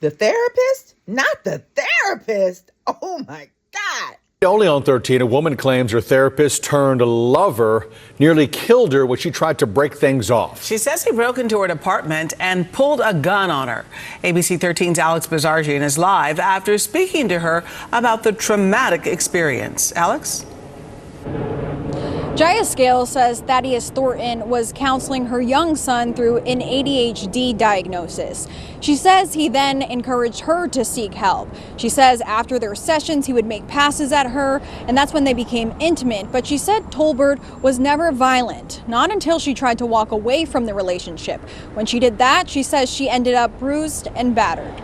The therapist? Not the therapist. Oh my God. Only on 13, a woman claims her therapist turned lover nearly killed her when she tried to break things off. She says he broke into her apartment and pulled a gun on her. ABC 13's Alex Bazargian is live after speaking to her about the traumatic experience. Alex? Jaya Scales says Thaddeus Thornton was counseling her young son through an ADHD diagnosis. She says he then encouraged her to seek help. She says after their sessions, he would make passes at her, and that's when they became intimate. But she said Tolbert was never violent, not until she tried to walk away from the relationship. When she did that, she says she ended up bruised and battered.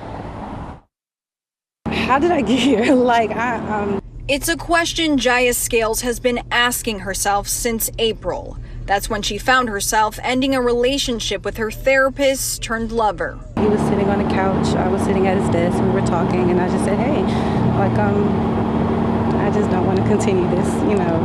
How did I get here? It's a question Jaya Scales has been asking herself since April. That's when she found herself ending a relationship with her therapist turned lover. He was sitting on the couch. I was sitting at his desk. We were talking, and I just said, hey, I just don't want to continue this,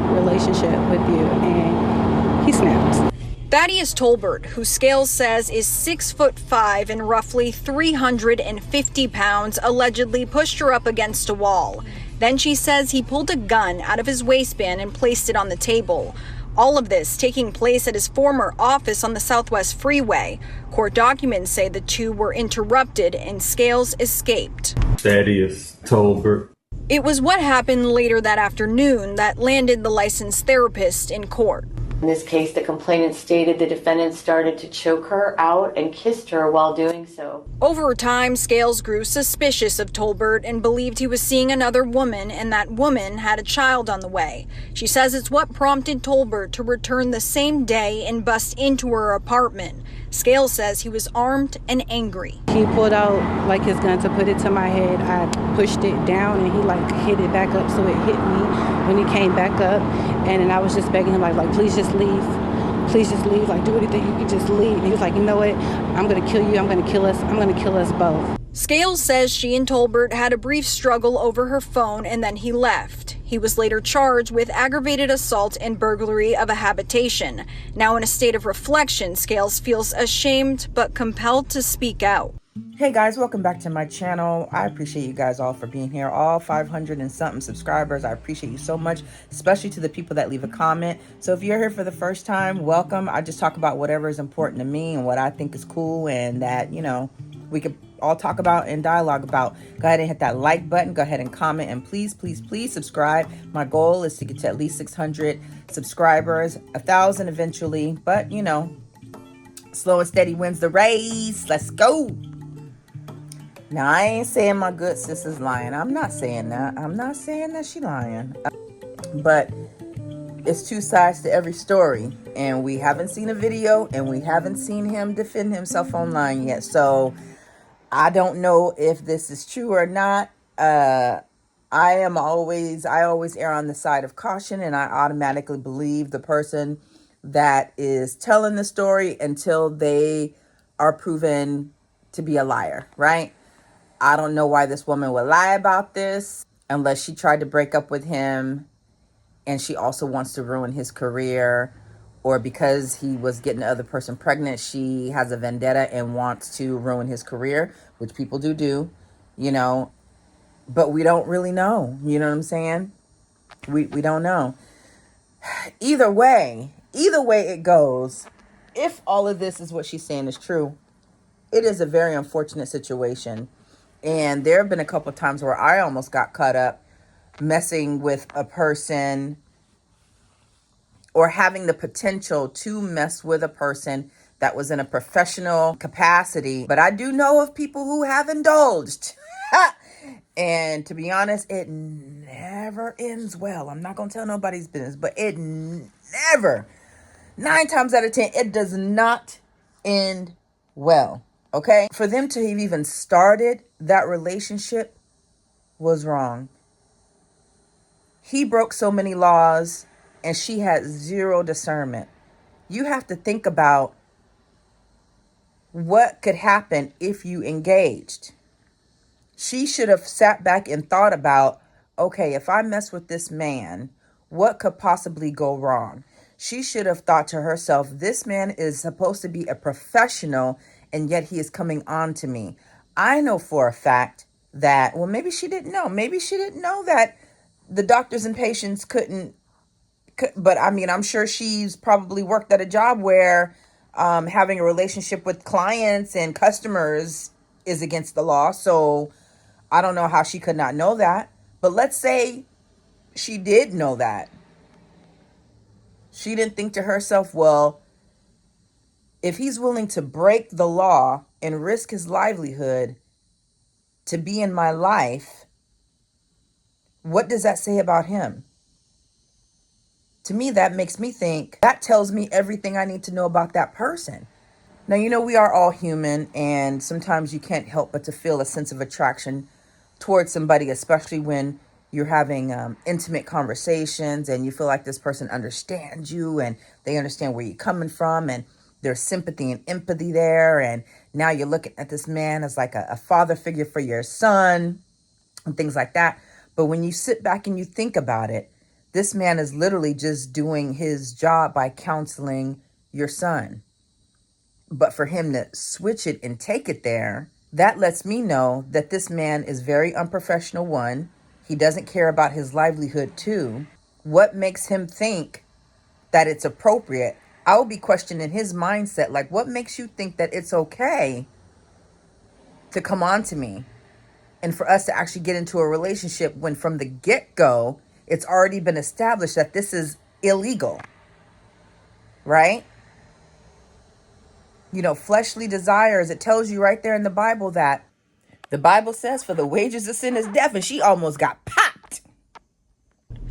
relationship with you. And he snapped. Thaddeus Tolbert, who Scales says is 6'5" and roughly 350 pounds, allegedly pushed her up against a wall. Then she says he pulled a gun out of his waistband and placed it on the table. All of this taking place at his former office on the Southwest Freeway. Court documents say the two were interrupted and Scales escaped. Thaddeus Tolbert. It was what happened later that afternoon that landed the licensed therapist in court. In this case, the complainant stated the defendant started to choke her out and kissed her while doing so. Over time, Scales grew suspicious of Tolbert and believed he was seeing another woman, and that woman had a child on the way. She says it's what prompted Tolbert to return the same day and bust into her apartment. Scales says he was armed and angry. He pulled out his gun to put it to my head. I pushed it down, and he hit it back up, so it hit me when he came back up. And then I was just begging him please just leave. Please just leave. Do anything. You can just leave. And he was like, you know what? I'm going to kill you. I'm going to kill us. I'm going to kill us both. Scales says she and Tolbert had a brief struggle over her phone and then he left. He was later charged with aggravated assault and burglary of a habitation. Now in a state of reflection, Scales feels ashamed but compelled to speak out. Hey guys, welcome back to my channel. I appreciate you guys all for being here. All 500 and something subscribers. I appreciate you so much, especially to the people that leave a comment. So if you're here for the first time, welcome. I just talk about whatever is important to me and what I think is cool and that, we could all talk about and dialogue about. Go ahead and hit that like button. Go ahead and comment. And please, please, please subscribe. My goal is to get to at least 600 subscribers, 1,000 eventually. But, slow and steady wins the race. Let's go. Now, I ain't saying my good sis is lying. I'm not saying that. I'm not saying that she lying. But it's two sides to every story. And we haven't seen a video and we haven't seen him defend himself online yet. So I don't know if this is true or not. I always err on the side of caution, and I automatically believe the person that is telling the story until they are proven to be a liar, right? I don't know why this woman would lie about this unless she tried to break up with him and she also wants to ruin his career, or because he was getting the other person pregnant, she has a vendetta and wants to ruin his career, which people do, but we don't really know. You know what I'm saying? We don't know. Either way it goes, if all of this is what she's saying is true, it is a very unfortunate situation. And there have been a couple of times where I almost got caught up messing with a person or having the potential to mess with a person that was in a professional capacity. But I do know of people who have indulged. And to be honest, it never ends well. I'm not going to tell nobody's business, but it never, 9 times out of 10, it does not end well. Okay? For them to have even started that relationship was wrong. He broke so many laws and she had zero discernment. You have to think about what could happen if you engaged. She should have sat back and thought about, okay, if I mess with this man, what could possibly go wrong? She should have thought to herself, this man is supposed to be a professional and yet he is coming on to me. I know for a fact that, well, maybe she didn't know. Maybe she didn't know that the doctors and patients couldn't, but I mean, I'm sure she's probably worked at a job where having a relationship with clients and customers is against the law. So I don't know how she could not know that. But let's say she did know that. She didn't think to herself, well, if he's willing to break the law and risk his livelihood to be in my life, what does that say about him? To me, that makes me think, that tells me everything I need to know about that person. Now, we are all human, and sometimes you can't help but to feel a sense of attraction towards somebody, especially when you're having intimate conversations and you feel like this person understands you and they understand where you're coming from, and there's sympathy and empathy there. And now you're looking at this man as like a father figure for your son and things like that. But when you sit back and you think about it, this man is literally just doing his job by counseling your son. But for him to switch it and take it there, that lets me know that this man is very unprofessional, one. He doesn't care about his livelihood, two. What makes him think that it's appropriate? I will be questioning his mindset. Like, what makes you think that it's okay to come on to me and for us to actually get into a relationship when from the get-go, it's already been established that this is illegal, right? Fleshly desires, it tells you right there in the Bible that the Bible says for the wages of sin is death, and she almost got popped.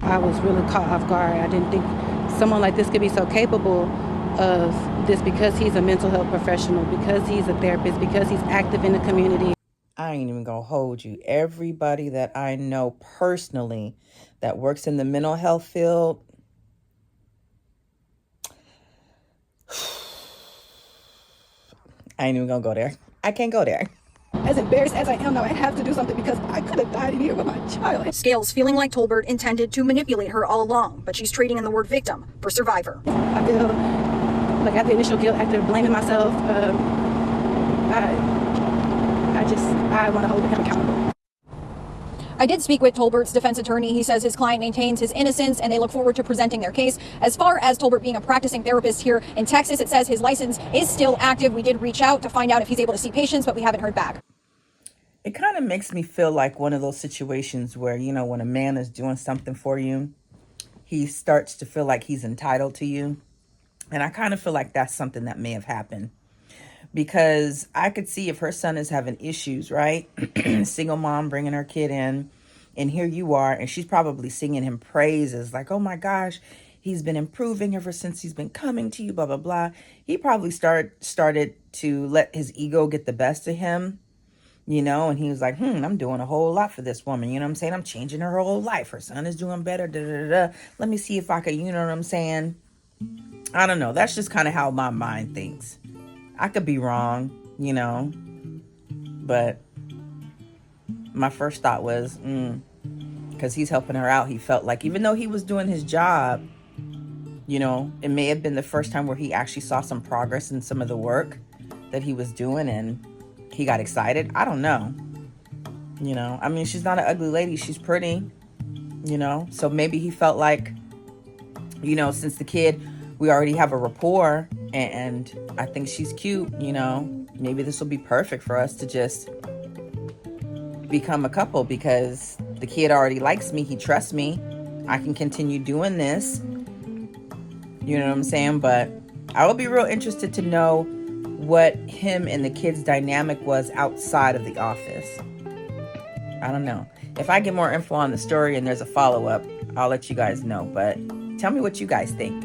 I was really caught off guard. I didn't think someone like this could be so capable of this because he's a mental health professional, because he's a therapist, because he's active in the community. I ain't even gonna hold you. Everybody that I know personally that works in the mental health field, I ain't even gonna go there. I can't go there. As embarrassed as I am now, I have to do something because I could have died in here with my child. Scales feeling like Tolbert intended to manipulate her all along, but she's trading in the word victim for survivor. I feel like after initial guilt, after blaming myself, I want to hold him accountable. I did speak with Tolbert's defense attorney. He says his client maintains his innocence and they look forward to presenting their case. As far as Tolbert being a practicing therapist here in Texas, it says his license is still active. We did reach out to find out if he's able to see patients, but we haven't heard back. It kind of makes me feel like one of those situations where, when a man is doing something for you, he starts to feel like he's entitled to you. And I kind of feel like that's something that may have happened. Because I could see if her son is having issues, right? Single mom bringing her kid in, and here you are, and she's probably singing him praises like, oh my gosh, he's been improving ever since he's been coming to you, blah, blah, blah. He probably started to let his ego get the best of him, and he was like, I'm doing a whole lot for this woman. You know what I'm saying? I'm changing her whole life. Her son is doing better. Da, da, da, da. Let me see if I could, you know what I'm saying? I don't know. That's just kind of how my mind thinks. I could be wrong, but my first thought was, because he's helping her out. He felt like, even though he was doing his job, it may have been the first time where he actually saw some progress in some of the work that he was doing and he got excited. I don't know. I mean, she's not an ugly lady. She's pretty, so maybe he felt like, since the kid, we already have a rapport and I think she's cute, maybe this will be perfect for us to just become a couple because the kid already likes me. He trusts me. I can continue doing this. You know what I'm saying? But I would be real interested to know what him and the kid's dynamic was outside of the office. I don't know. If I get more info on the story and there's a follow-up, I'll let you guys know. But tell me what you guys think.